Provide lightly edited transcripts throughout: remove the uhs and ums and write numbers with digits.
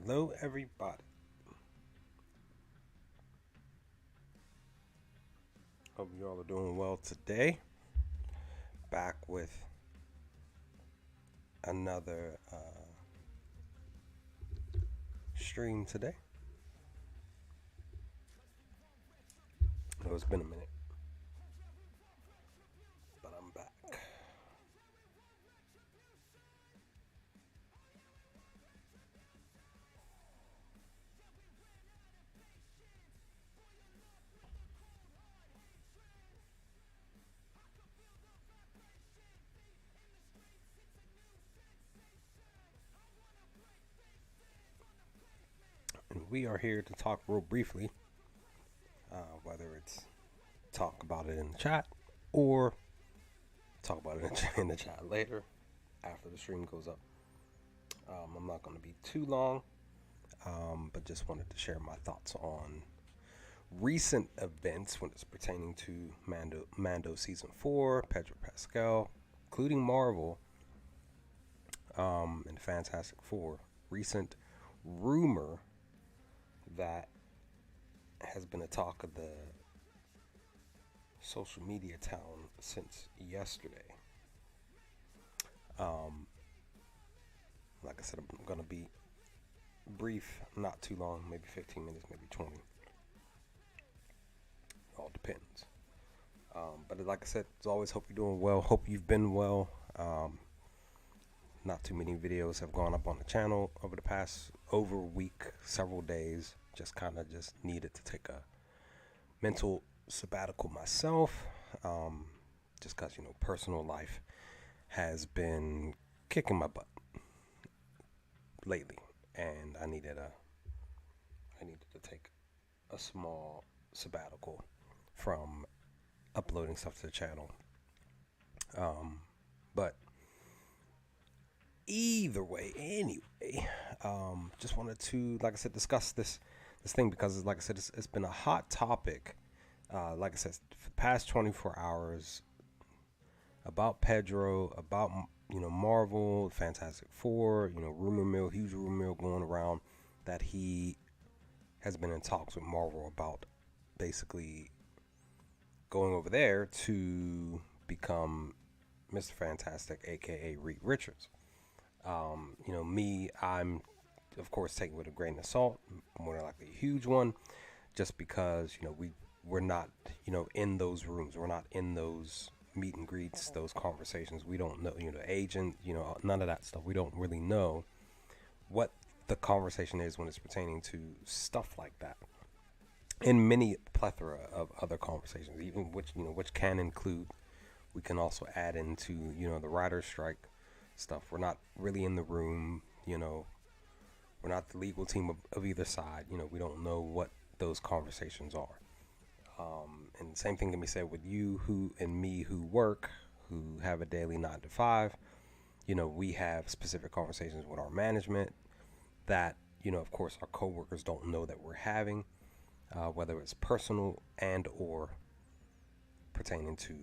Hello, everybody. Hope you all are doing well today. Back with another stream today. Oh, it's been a minute, but I'm back. And we are here to talk real briefly, whether it's talk about it in the chat or talk about it in the chat later after the stream goes up. I'm not going to be too long, but just wanted to share my thoughts on recent events when it's pertaining to Mando season 4, Pedro Pascal, including Marvel, and Fantastic Four. Recent rumor that has been a talk of the social media town since yesterday. Um, like I said, I'm gonna be brief, not too long, maybe 15 minutes, maybe 20. All depends. But like I said, as always, hope you're doing well. Hope you've been well. Not too many videos have gone up on the channel over the past over a week, several days. Just needed to take a mental sabbatical myself. Just because personal life has been kicking my butt lately, and I needed to take a small sabbatical from uploading stuff to the channel. But either way, anyway, just wanted to, like I said, discuss this thing because, like I said, it's been a hot topic. Like I said, for the past 24 hours about Pedro, about Marvel, Fantastic Four, huge rumor mill going around that he has been in talks with Marvel about basically going over there to become Mr. Fantastic, aka Reed Richards. I'm of course taking it with a grain of salt, more than likely a huge one, just because we're not in those rooms, we're not in those meet and greets, those conversations. We don't know, agent, none of that stuff. We don't really know what the conversation is when it's pertaining to stuff like that. And many plethora of other conversations, even which can include. We can also add into the writer's strike stuff. We're not really in the room. We're not the legal team of either side. We don't know what those conversations are. And same thing can be said with you who and me who work, who have a daily 9 to 5. We have specific conversations with our management that, of course, our coworkers don't know that we're having, whether it's personal and or pertaining to,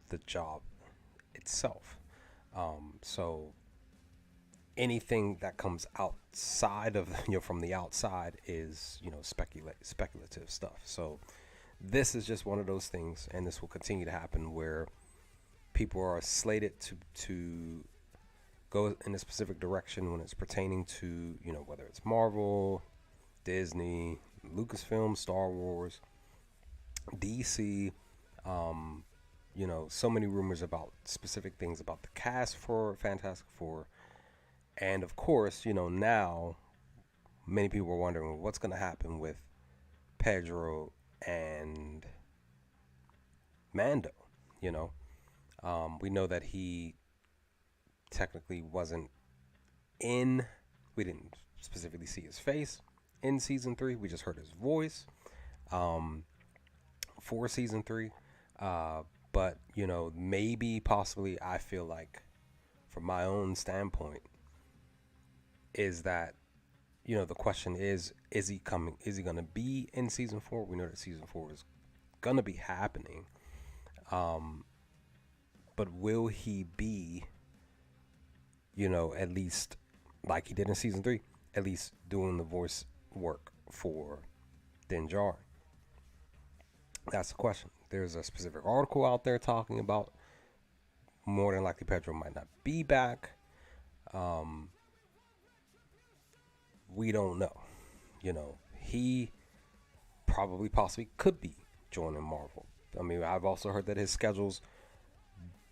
the job itself. So anything that comes outside of from the outside is speculative stuff. So this is just one of those things, and this will continue to happen where people are slated to go in a specific direction when it's pertaining to whether it's Marvel, Disney, Lucasfilm, Star Wars, DC. So many rumors about specific things about the cast for Fantastic Four. And of course, now many people are wondering what's going to happen with Pedro and Mando. We know that he technically wasn't in, we didn't specifically see his face in season 3. We just heard his voice for season 3. But, maybe, possibly, I feel like, from my own standpoint, is that, the question is he coming? Is he going to be in season 4? We know that season 4 is going to be happening. But will he be, at least like he did in season 3, at least doing the voice work for Din Djarin? That's the question. There's a specific article out there talking about more than likely Pedro might not be back. Um, we don't know. He probably possibly could be joining Marvel. I mean, I've also heard that his schedule's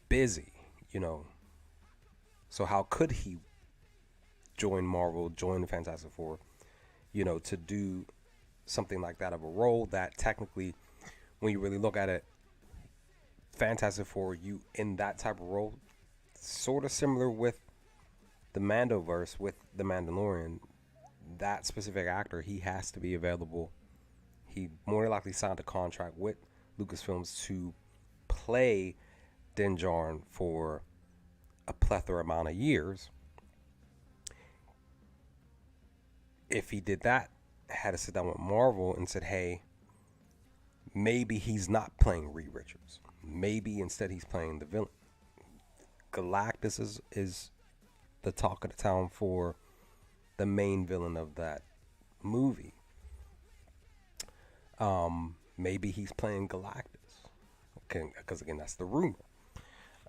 busy, So how could he join Marvel, join the Fantastic Four, to do something like that of a role that technically, when you really look at it, Fantastic Four, you in that type of role, sort of similar with the Mandoverse, with the Mandalorian, that specific actor, he has to be available. He more than likely signed a contract with Lucasfilms to play Din Djarin for a plethora amount of years. If he did that, had to sit down with Marvel and said, hey, maybe he's not playing Reed Richards. Maybe instead he's playing the villain. Galactus is the talk of the town for the main villain of that movie. Maybe he's playing Galactus. Okay, because again, that's the rumor.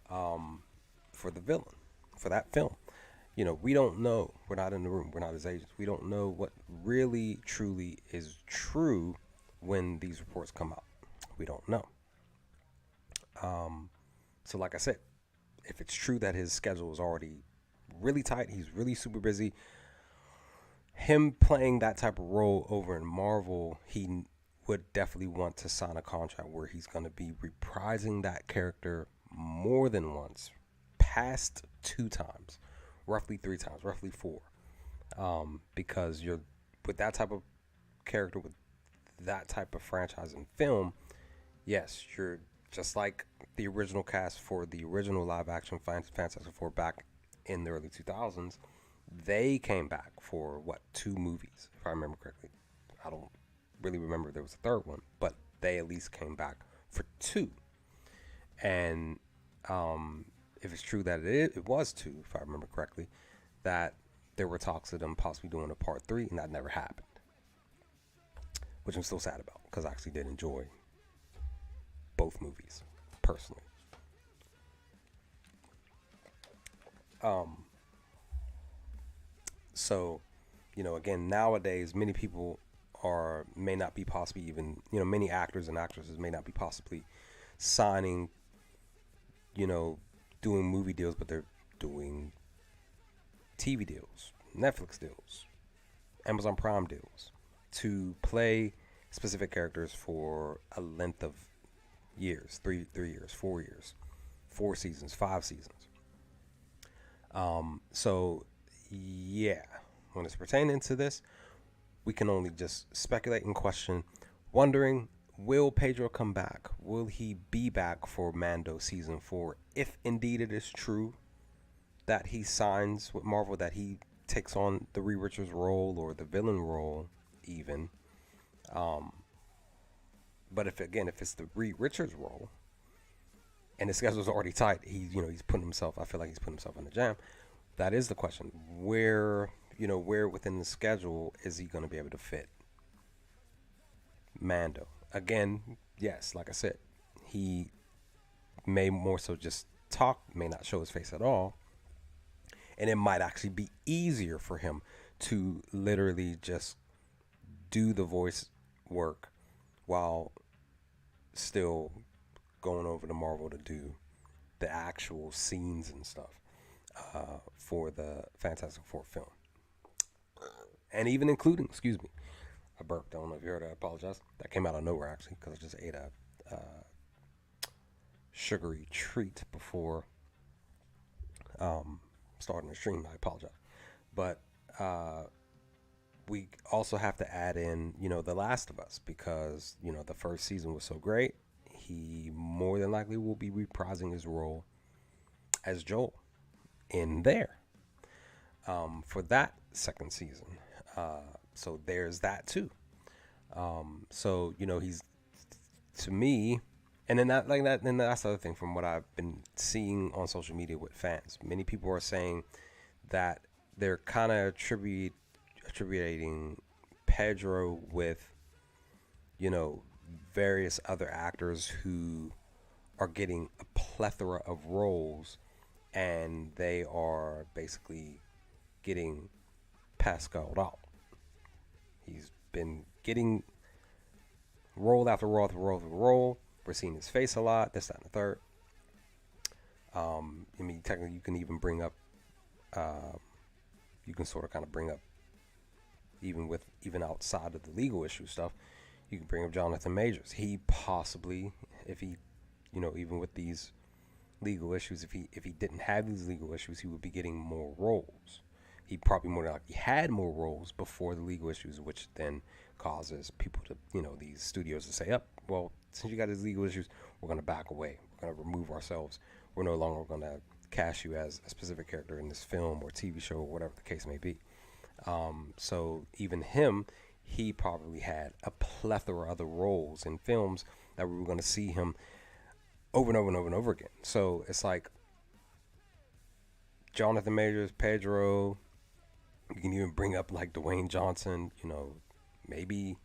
For the villain, for that film. We don't know. We're not in the room. We're not his agents. We don't know what really, truly is true when these reports come out. We don't know. So like I said, if it's true that his schedule is already really tight, he's really super busy, him playing that type of role over in Marvel, he would definitely want to sign a contract where he's going to be reprising that character more than once, past 2 times, roughly 3 times, roughly 4. Because you're with that type of character, with that type of franchise and film, yes, you're just like the original cast for the original live action Fantastic Four back in the early 2000s. They came back for 2 movies, if I remember correctly. I don't really remember if there was a third one, but they at least came back for 2. And if it's true that it was 2, if I remember correctly, that there were talks of them possibly doing a part 3, and that never happened, which I'm still sad about, because I actually did enjoy both movies personally. So, again, nowadays many people may not be possibly even, many actors and actresses may not be possibly signing, doing movie deals, but they're doing TV deals, Netflix deals, Amazon Prime deals, to play specific characters for a length of years, 3 years, 4 years, 4 seasons, 5 seasons. So yeah, when it's pertaining to this, we can only just speculate and question, wondering, will Pedro come back? Will he be back for Mando season 4? If indeed it is true that he signs with Marvel, that he takes on the Reed Richards role or the villain role even. But if it's the Reed Richards role and his schedule's already tight, he's putting himself, I feel like he's putting himself in the jam. That is the question. Where within the schedule is he going to be able to fit Mando? Again, yes, like I said, he may more so just talk, may not show his face at all. And it might actually be easier for him to literally just do the voice work while still going over to Marvel to do the actual scenes and stuff for the Fantastic Four film. And even including, I burped. I don't know if you heard it. I apologize. That came out of nowhere, actually, because I just ate a sugary treat before starting the stream. I apologize. But we also have to add in, The Last of Us, because, the first season was so great. He more than likely will be reprising his role as Joel in there for that second season. So there's that too. So he's, to me, and then that, like that, and that's the other thing from what I've been seeing on social media with fans. Many people are saying that they're kind of attributing Pedro with, you know, various other actors who are getting a plethora of roles, and they are basically getting Pascal out. He's been getting role after role after role after role. We're seeing his face a lot. This, that, and the third. I mean, technically, you can even bring up, you can sort of kind of bring up, even outside of the legal issue stuff, you can bring up Jonathan Majors. He possibly, if he, you know, even with these legal issues, if he didn't have these legal issues, he would be getting more roles. He probably more than likely had more roles before the legal issues, which then causes people to, you know, these studios to say, well, since you got these legal issues, we're going to back away. We're going to remove ourselves. We're no longer going to cast you as a specific character in this film or TV show or whatever the case may be. So even him, he probably had a plethora of other roles in films that we were going to see him over and over and over and over again. So it's like Jonathan Majors, Pedro. You can even bring up like Dwayne Johnson. You know, maybe,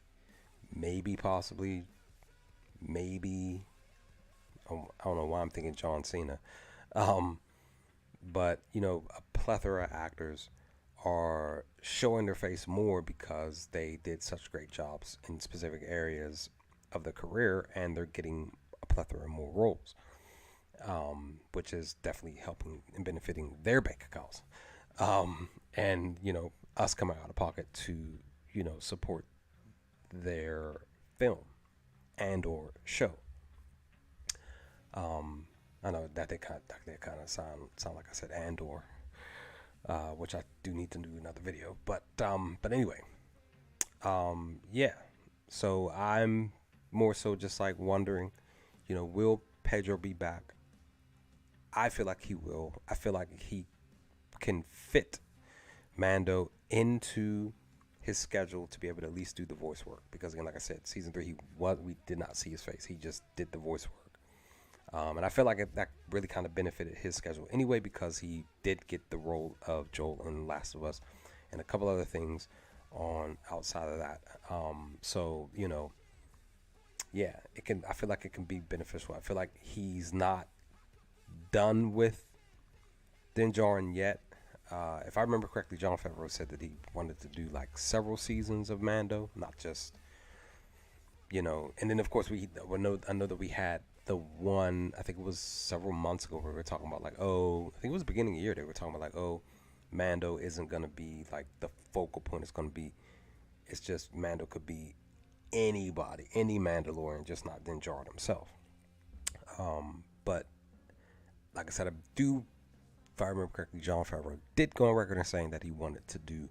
possibly, maybe. Oh, I don't know why I'm thinking John Cena. But you know, a plethora of actors are showing their face more because they did such great jobs in specific areas of their career, and they're getting a plethora of more roles, which is definitely helping and benefiting their bank accounts. And you know, us coming out of pocket to, you know, support their film and or show. I know that they kind of sound like I said and or, which I do need to do another video. But anyway, yeah. So I'm more so just like wondering, you know, will Pedro be back? I feel like he will. I feel like he can fit Mando into his schedule to be able to at least do the voice work. Because again, like I said, season 3, we did not see his face. He just did the voice work. And I feel like that really kind of benefited his schedule anyway, because he did get the role of Joel in Last of Us and a couple other things on outside of that. So, you know, yeah, I feel like it can be beneficial. I feel like he's not done with Din Djarin yet. If I remember correctly, Jon Favreau said that he wanted to do like several seasons of Mando, not just, you know. And then of course I know that we had the one, I think it was several months ago, where we were talking about like, I think it was the beginning of the year, they were talking about like, Mando isn't gonna be like the focal point. It's just Mando could be anybody, any Mandalorian, just not Din Djarin himself. But like I said, if I remember correctly, Jon Favreau did go on record as saying that he wanted to do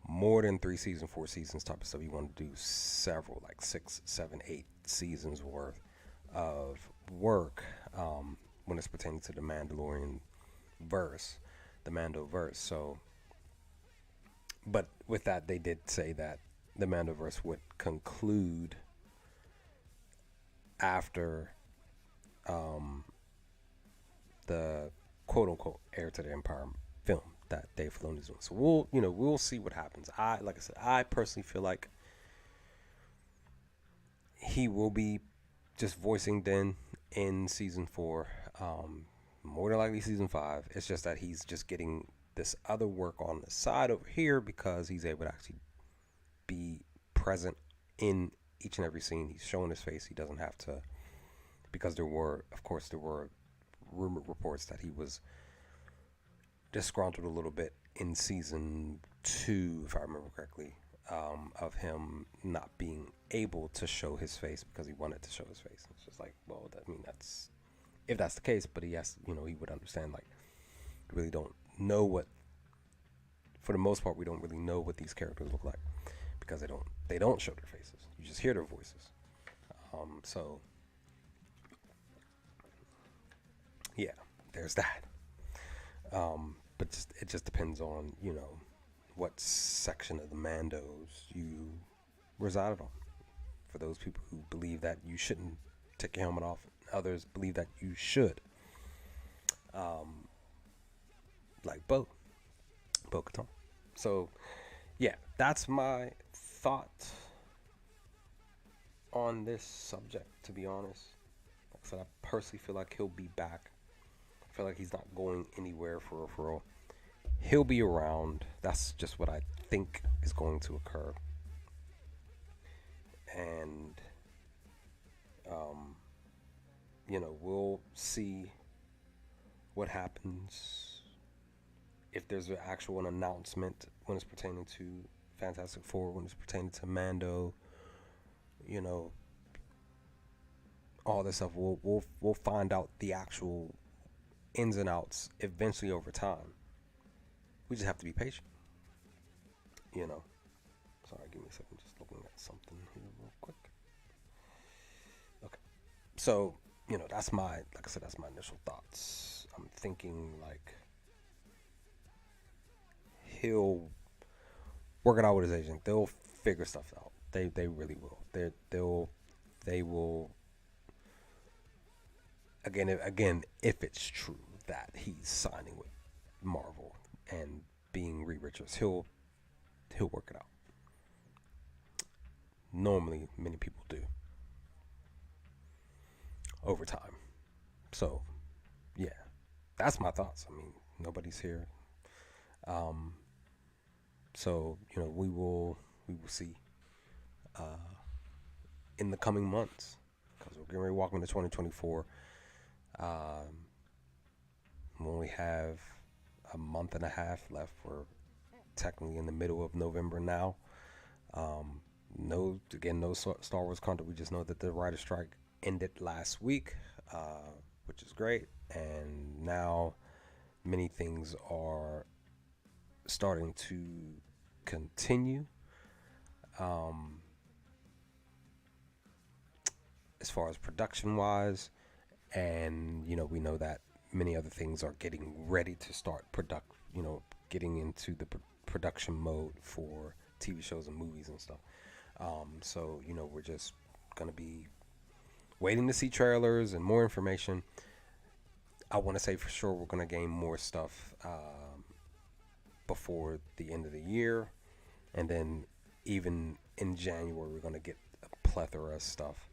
more than 3 seasons, 4 seasons type of stuff. He wanted to do several, like 6, 7, 8 seasons worth of work, when it's pertaining to the Mandalorian verse, the Mando verse. So, but with that, they did say that the Mandoverse would conclude after the quote unquote Heir to the Empire film that Dave Filoni is doing. So we'll see what happens. Like I said, I personally feel like he will be just voicing Din in season 4, more than likely season 5. It's just that he's just getting this other work on the side over here because he's able to actually be present in each and every scene. He's showing his face. He doesn't have to, because there were rumored reports that he was disgruntled a little bit in season 2, if I remember correctly, of him not being able to show his face because he wanted to show his face. It's just like, well, that's if that's the case, but he would understand, like, we really don't know for the most part, we don't really know what these characters look like because they don't show their faces. You just hear their voices. So yeah, there's that. But it just depends on, what section of the Mandos you resided on. For those people who believe that you shouldn't take your helmet off, others believe that you should. Like Bo-Katan. So yeah, that's my thought on this subject, to be honest. Like I said, I personally feel like he'll be back. I feel like he's not going anywhere for real, for real. He'll be around. That's just what I think is going to occur. And, um, we'll see what happens if there's an actual announcement when it's pertaining to Fantastic Four, when it's pertaining to Mando, you know, all this stuff. We'll find out the actual ins and outs eventually over time. We just have to be patient, you know. Sorry, give me a second. Just looking at something here real quick. Okay, so that's like I said, that's my initial thoughts. I'm thinking like he'll work it out with his agent. They'll figure stuff out. They really will. They will. Again, if it's true that he's signing with Marvel and being Reed Richards, he'll work it out. Normally, many people do over time. So, yeah, that's my thoughts. I mean, nobody's here. Um, so we will see in the coming months, because we're getting ready to walk into 2024. When we have a month and a half left, we're technically in the middle of November now. No Star Wars content. We just know that the writer's strike ended last week, which is great, and now many things are starting to continue. As far as production wise, and we know that many other things are getting ready to start getting into the production mode for TV shows and movies and stuff. So we're just gonna be waiting to see trailers and more information. I want to say for sure we're gonna gain more stuff before the end of the year, and then even in January we're gonna get a plethora of stuff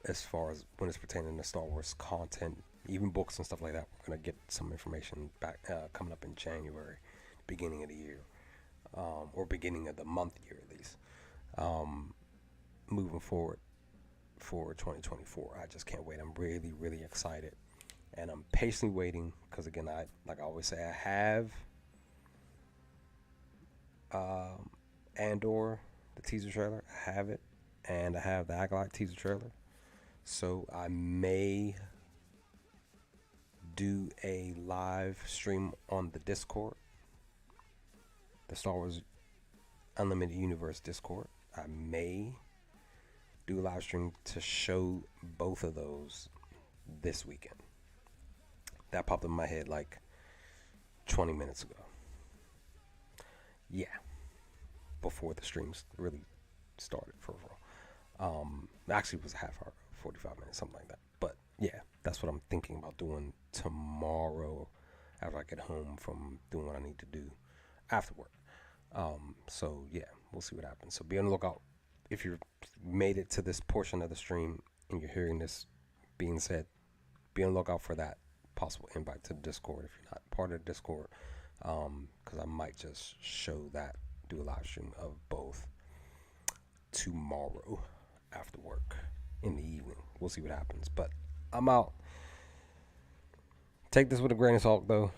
as far as when it's pertaining to Star Wars content, even books and stuff like that. We're gonna get some information back coming up in January, beginning of the year, or beginning of the month year at least. Moving forward for 2024, I just can't wait. I'm really, really excited, and I'm patiently waiting because again, I always say, I have Andor, the teaser trailer. I have it, and I have the Acolyte teaser trailer. So I may do a live stream on the Discord, the Star Wars Unlimited Universe Discord. I may do a live stream to show both of those this weekend. That popped in my head like 20 minutes ago. Yeah, before the streams really started for real. Actually, it was a half hour, 45 minutes, something like that. But yeah, that's what I'm thinking about doing tomorrow after I get home from doing what I need to do after work. So yeah, we'll see what happens. So be on the lookout. If you've made it to this portion of the stream and you're hearing this being said, be on the lookout for that possible invite to the Discord if you're not part of the Discord, because I might just show that, do a live stream of both tomorrow after work in the evening. We'll see what happens, but I'm out. Take this with a grain of salt though,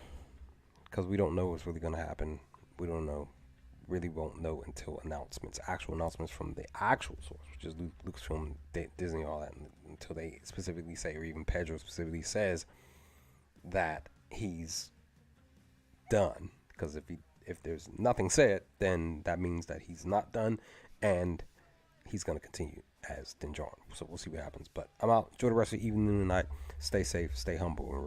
because we don't know what's really going to happen. We don't know, really won't know until actual announcements from the actual source, which is Lucasfilm, Disney, all that, until they specifically say, or even Pedro specifically says that he's done. Because if there's nothing said, then that means that he's not done, and he's going to continue as Din Djarin. So we'll see what happens. But I'm out. Enjoy the rest of the evening and night. Stay safe, stay humble, and